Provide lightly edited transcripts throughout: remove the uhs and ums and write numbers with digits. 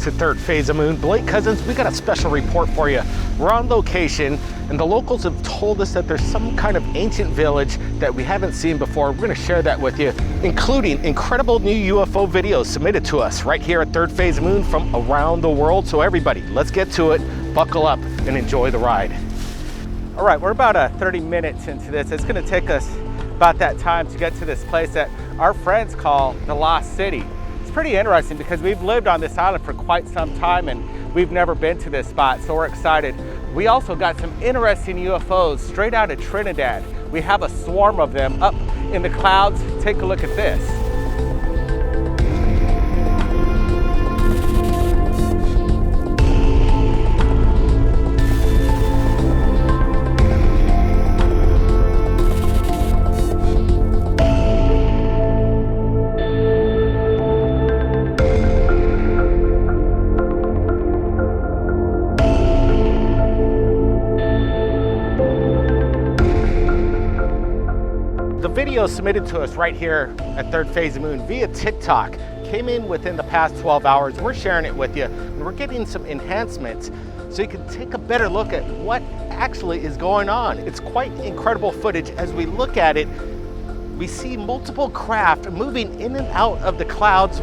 to Third Phase of Moon. Blake Cousins, we got a special report for you. We're on location, and the locals have told us that there's some kind of ancient village that we haven't seen before. We're gonna share that with you, including incredible new UFO videos submitted to us right here at Third Phase of Moon from around the world. So everybody, let's get to it, buckle up, and enjoy the ride. All right, we're about 30 minutes into this. It's gonna take us about that time to get to this place that our friends call the Lost City. It's pretty interesting because we've lived on this island for quite some time and we've never been to this spot, so we're excited. We also got some interesting UFOs straight out of Trinidad. We have a swarm of them up in the clouds. Take a look at this. Video submitted to us right here at Third Phase of Moon via TikTok came in within the past 12 hours. We're sharing it with you, and we're getting some enhancements so you can take a better look at what actually is going on. It's quite incredible footage. As we look at it, we see multiple craft moving in and out of the clouds.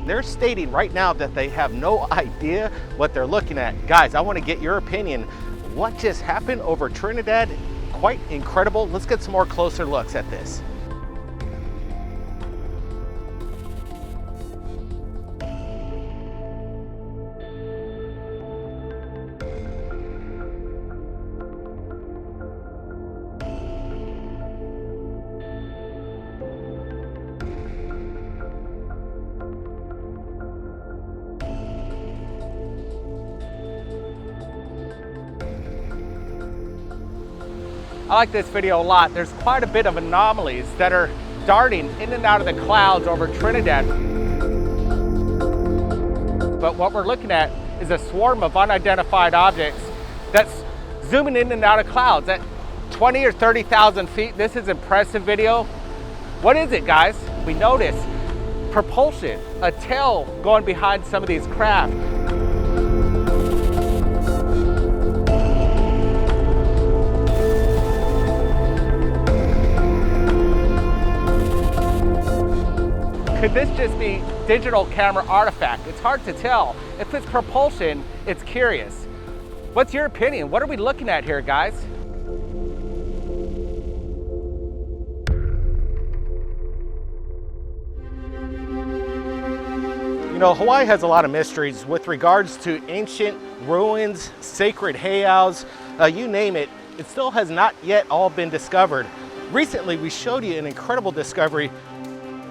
They're stating right now that they have no idea what they're looking at. Guys, I want to get your opinion. What just happened over Trinidad? Quite incredible. Let's get some more closer looks at this. I like this video a lot. There's quite a bit of anomalies that are darting in and out of the clouds over Trinidad. But what we're looking at is a swarm of unidentified objects that's zooming in and out of clouds at 20 or 30,000 feet. This is impressive video. What is it, guys? We notice propulsion, a tail going behind some of these craft. Could this just be digital camera artifact? It's hard to tell. If it's propulsion, it's curious. What's your opinion? What are we looking at here, guys? You know, Hawaii has a lot of mysteries with regards to ancient ruins, sacred heiaus, you name it. It still has not yet all been discovered. Recently, we showed you an incredible discovery,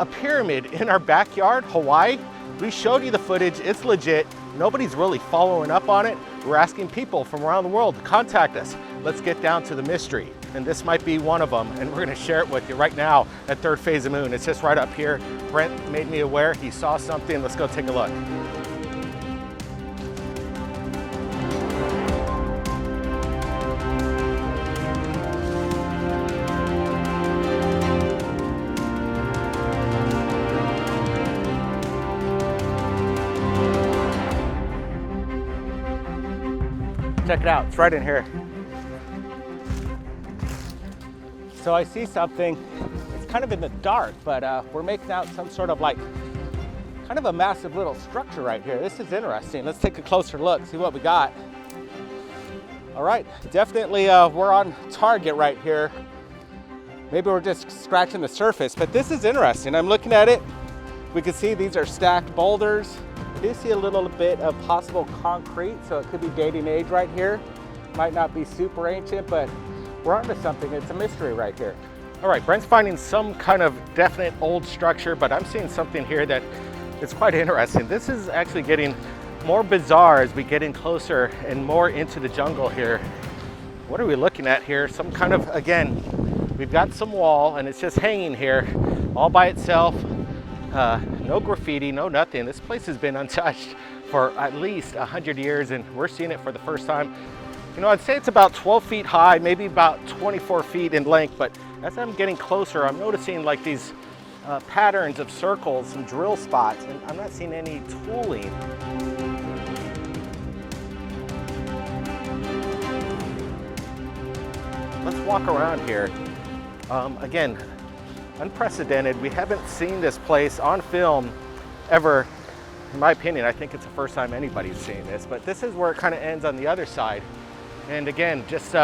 a pyramid in our backyard, Hawaii. We showed you the footage, it's legit. Nobody's really following up on it. We're asking people from around the world to contact us. Let's get down to the mystery. And this might be one of them, and we're gonna share it with you right now at Third Phase of Moon. It's just right up here. Brent made me aware, he saw something. Let's go take a look. Check it out, it's right in here. So I see something, it's kind of in the dark, but we're making out some sort of like, kind of a massive little structure right here. This is interesting. Let's take a closer look, see what we got. All right, definitely we're on target right here. Maybe we're just scratching the surface, but this is interesting. I'm looking at it. We can see these are stacked boulders. I do see a little bit of possible concrete, so it could be dating age right here. Might not be super ancient, but we're onto something. It's a mystery right here. All right, Brent's finding some kind of definite old structure, but I'm seeing something here that is quite interesting. This is actually getting more bizarre as we get in closer and more into the jungle here. What are we looking at here? Some kind of, again, we've got some wall and it's just hanging here all by itself. No graffiti, no nothing. This place has been untouched for at least 100 years and we're seeing it for the first time. You know, I'd say it's about 12 feet high, maybe about 24 feet in length, but as I'm getting closer, I'm noticing like these patterns of circles, some drill spots, and I'm not seeing any tooling. Let's walk around here. Again, unprecedented. We haven't seen this place on film ever. In my opinion, I think it's the first time anybody's seen this, but this is where it kind of ends on the other side. And again, just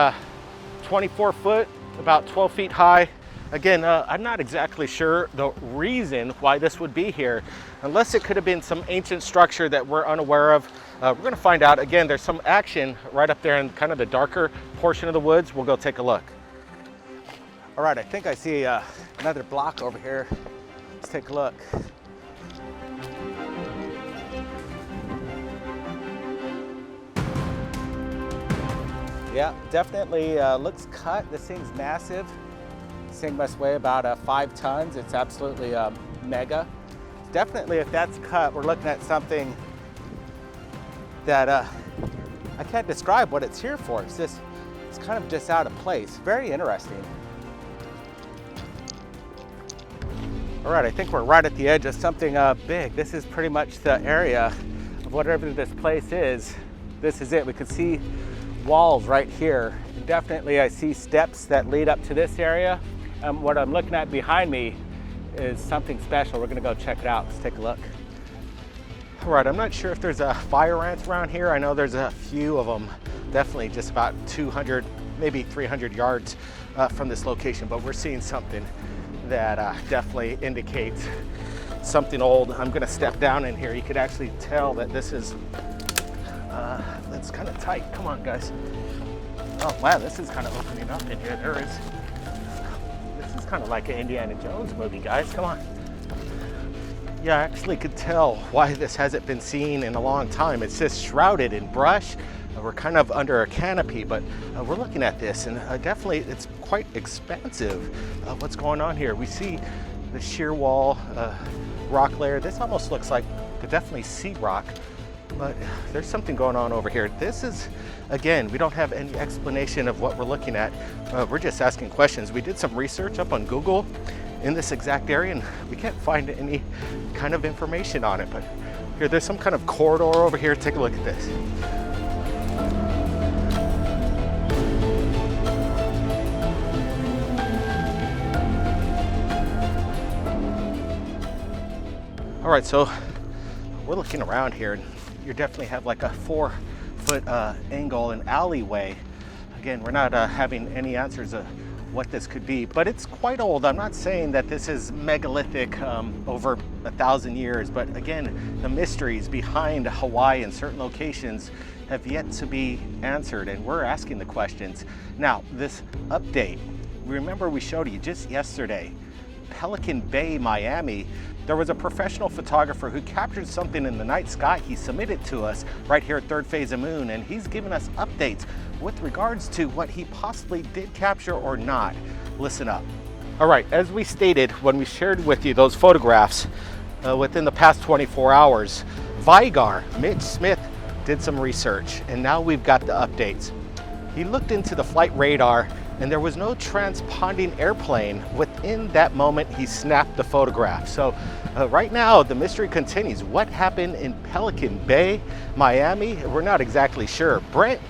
24 foot, about 12 feet high. Again, I'm not exactly sure the reason why this would be here, unless it could have been some ancient structure that we're unaware of. We're gonna find out. Again, there's some action right up there in kind of the darker portion of the woods. We'll go take a look. All right, I think I see another block over here. Let's take a look. Yeah, definitely looks cut. This thing's massive. This thing must weigh about 5 tons. It's absolutely mega. Definitely, if that's cut, we're looking at something that I can't describe what it's here for. It's just, it's kind of just out of place. Very interesting. All right, I think we're right at the edge of something big. This is pretty much the area of whatever this place is. This is it. We can see walls right here. And definitely I see steps that lead up to this area. What I'm looking at behind me is something special. We're gonna go check it out. Let's take a look. All right, I'm not sure if there's fire ants around here. I know there's a few of them, definitely just about 200, maybe 300 yards from this location, but we're seeing something that definitely indicates something old. I'm gonna step down in here. You could actually tell that this is, it's kind of tight. Come on, guys. Oh, wow, this is kind of opening up in here. This is kind of like an Indiana Jones movie, guys. Come on. Yeah, I actually could tell why this hasn't been seen in a long time. It's just shrouded in brush. We're kind of under a canopy, but we're looking at this and definitely it's quite expansive. What's going on here? We see the sheer wall, rock layer. This almost looks like definitely sea rock, but there's something going on over here. This is, again, we don't have any explanation of what we're looking at. We're just asking questions. We did some research up on Google in this exact area and we can't find any kind of information on it, but here, there's some kind of corridor over here. Take a look at this. All right, so we're looking around here and you definitely have like a 4-foot angle and alleyway. Again, we're not having any answers of what this could be, but it's quite old. I'm not saying that this is megalithic over 1,000 years, but again, the mysteries behind Hawaii and certain locations have yet to be answered, and we're asking the questions. Now, this update, remember we showed you just yesterday, Pelican Bay, Miami, there was a professional photographer who captured something in the night sky. He submitted to us right here at Thirdphaseofmoon, and he's given us updates with regards to what he possibly did capture or not. Listen up. All right, as we stated when we shared with you those photographs within the past 24 hours, Vigar, Mitch Smith, did some research, and now we've got the updates. He looked into the flight radar and there was no transponding airplane. Within that moment, he snapped the photograph. So right now, the mystery continues. What happened in Pelican Bay, Miami? We're not exactly sure. Brent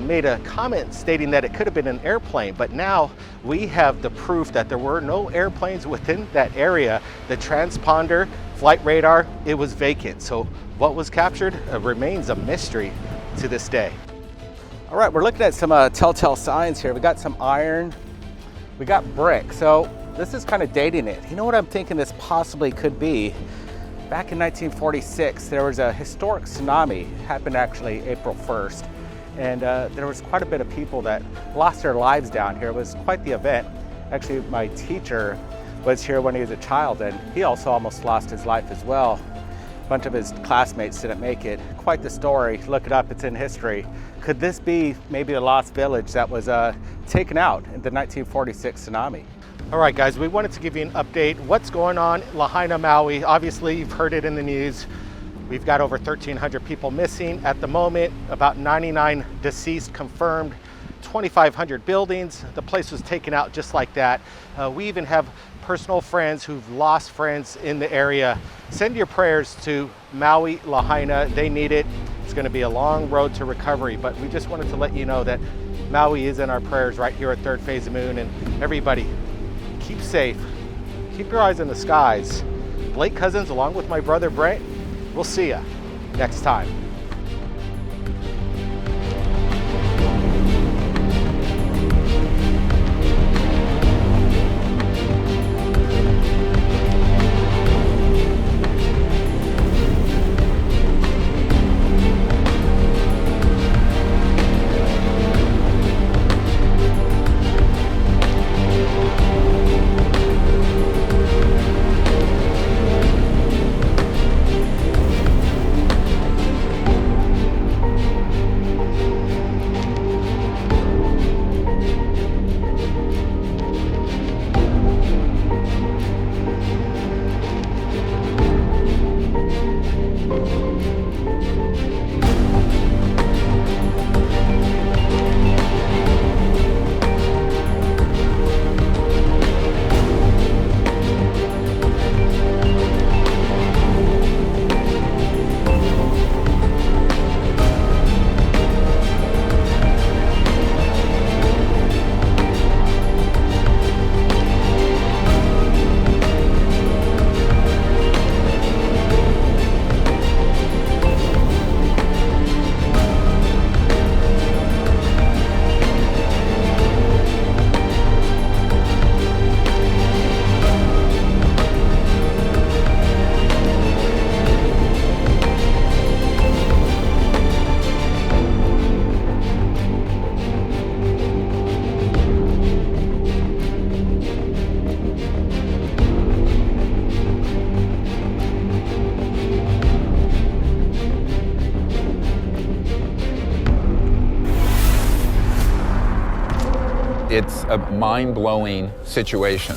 made a comment stating that it could have been an airplane, but now we have the proof that there were no airplanes within that area. The transponder, flight radar, it was vacant. So what was captured remains a mystery to this day. All right, we're looking at some telltale signs here. We got some iron, we got brick. So this is kind of dating it. You know what I'm thinking this possibly could be? Back in 1946, there was a historic tsunami. It happened actually April 1st. And there was quite a bit of people that lost their lives down here. It was quite the event. Actually, my teacher was here when he was a child, and he also almost lost his life as well. A bunch of his classmates didn't make it. Quite the story. Look it up, it's in history. Could this be maybe a lost village that was taken out in the 1946 tsunami? All right, guys, we wanted to give you an update. What's going on in Lahaina, Maui? Obviously, you've heard it in the news. We've got over 1,300 people missing at the moment, about 99 deceased confirmed, 2,500 buildings. The place was taken out just like that. We even have personal friends who've lost friends in the area. Send your prayers to Maui, Lahaina. They need it. It's going to be a long road to recovery, but we just wanted to let you know that Maui is in our prayers right here at Third Phase of Moon. And everybody, keep safe. Keep your eyes in the skies. Blake Cousins, along with my brother Brent, we'll see ya next time. It's a mind-blowing situation.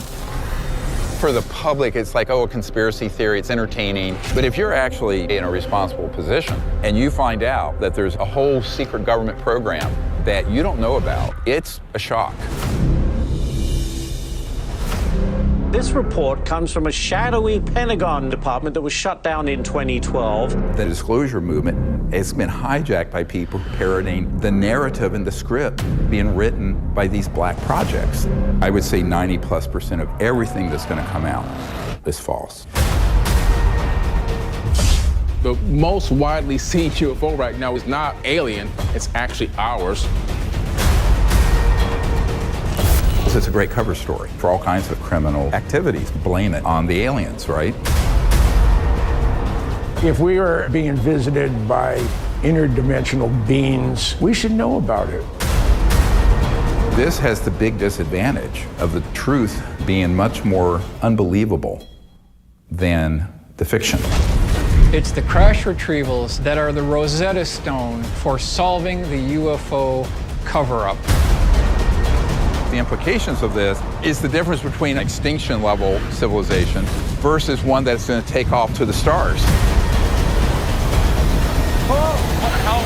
For the public, it's like, oh, a conspiracy theory, it's entertaining. But if you're actually in a responsible position and you find out that there's a whole secret government program that you don't know about, it's a shock. This report comes from a shadowy Pentagon department that was shut down in 2012. The disclosure movement has been hijacked by people parroting the narrative and the script being written by these black projects. I would say 90+% of everything that's going to come out is false. The most widely seen UFO right now is not alien, it's actually ours. It's a great cover story for all kinds of criminal activities. Blame it on the aliens, right? If we are being visited by interdimensional beings, we should know about it. This has the big disadvantage of the truth being much more unbelievable than the fiction. It's the crash retrievals that are the Rosetta Stone for solving the UFO cover-up. The implications of this is the difference between extinction level civilization versus one that's going to take off to the stars. Oh, what the hell?